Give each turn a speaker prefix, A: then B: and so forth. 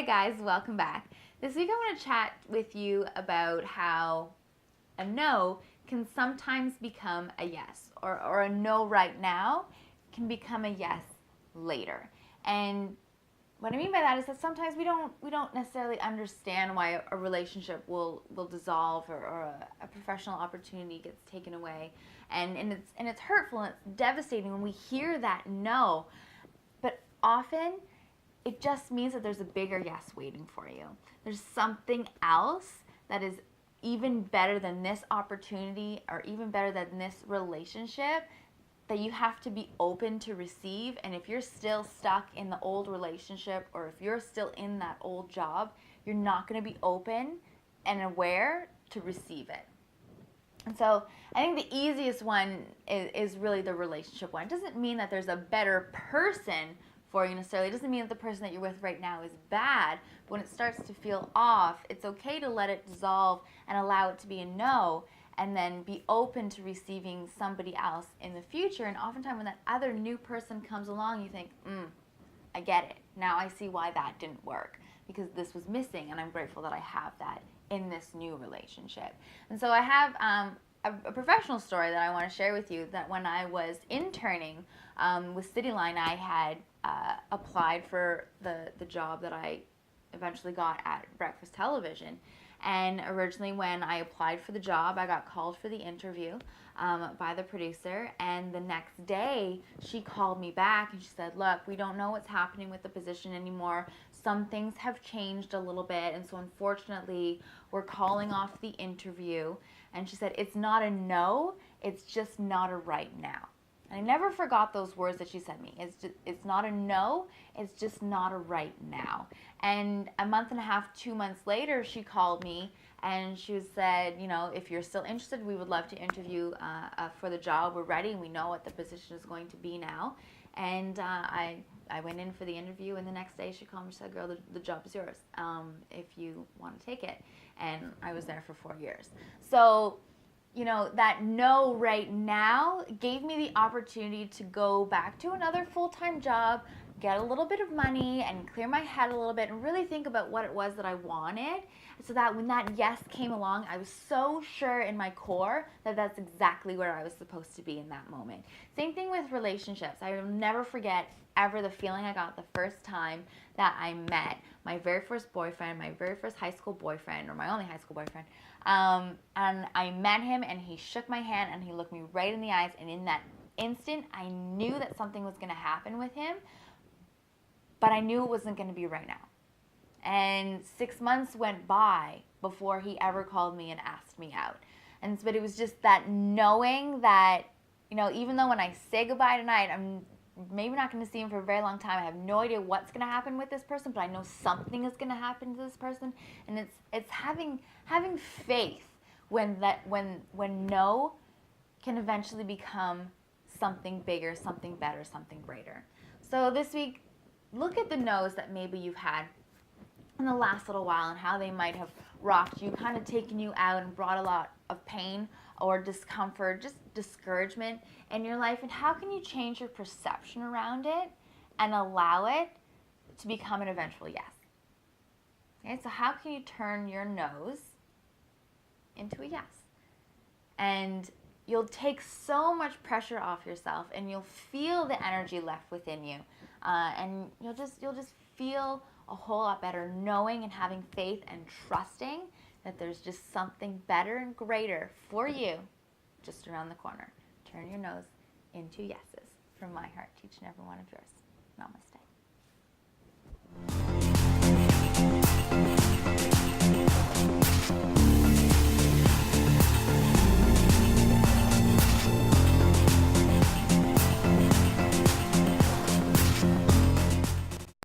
A: Hey guys, welcome back. This week I want to chat with you about how a no can sometimes become a yes, or a no right now can become a yes later. And what I mean by that is that sometimes we don't necessarily understand why a relationship will dissolve, or a professional opportunity gets taken away, and it's hurtful and it's devastating when we hear that no. But often it just means that there's a bigger yes waiting for you. There's something else that is even better than this opportunity, or even better than this relationship, that you have to be open to receive. And if you're still stuck in the old relationship, or if you're still in that old job, you're not going to be open and aware to receive it. And so I think the easiest one is really the relationship one. It doesn't mean that there's a better person for you necessarily. It doesn't mean that the person that you're with right now is bad. But when it starts to feel off, it's okay to let it dissolve and allow it to be a no, and then be open to receiving somebody else in the future. And oftentimes when that other new person comes along, you think, I get it. Now I see why that didn't work, because this was missing, and I'm grateful that I have that in this new relationship. And so I have a professional story that I want to share with you, that when I was interning with CityLine, I had applied for the job that I eventually got at Breakfast Television. And originally when I applied for the job, I got called for the interview by the producer. And the next day, she called me back and she said, look, we don't know what's happening with the position anymore. Some things have changed a little bit. And so unfortunately, we're calling off the interview. And she said, it's not a no, it's just not a right now. And I never forgot those words that she said to me. It's not a no, it's just not a right now. And a month and a half, 2 months later, she called me and she said, if you're still interested, we would love to interview for the job. We're ready and we know what the position is going to be now. And I went in for the interview, and the next day she called me and said, girl, the job is yours if you want to take it. And I was there for 4 years. So that no right now gave me the opportunity to go back to another full-time job, get a little bit of money, and clear my head a little bit, and really think about what it was that I wanted, so that when that yes came along, I was so sure in my core that that's exactly where I was supposed to be in that moment. Same thing with relationships. I will never forget ever the feeling I got the first time that I met my very first boyfriend, my very first high school boyfriend, or my only high school boyfriend. And I met him, and he shook my hand, and he looked me right in the eyes, and in that instant, I knew that something was going to happen with him, but I knew it wasn't going to be right now. And 6 months went by before he ever called me and asked me out. But it was just that knowing that, even though when I say goodbye tonight, I'm maybe not going to see him for a very long time. I have no idea what's going to happen with this person, but I know something is going to happen to this person. And it's having faith when no can eventually become something bigger, something better, something greater. So this week, look at the no's that maybe you've had in the last little while, and how they might have rocked you, kind of taken you out and brought a lot of pain or discomfort, just discouragement in your life. And how can you change your perception around it and allow it to become an eventual yes? Okay, so how can you turn your no's into a yes? And you'll take so much pressure off yourself, and you'll feel the energy left within you, and you'll just feel a whole lot better, knowing and having faith and trusting that there's just something better and greater for you just around the corner. Turn your no's into yeses. From my heart to each and every one of yours. Namaste.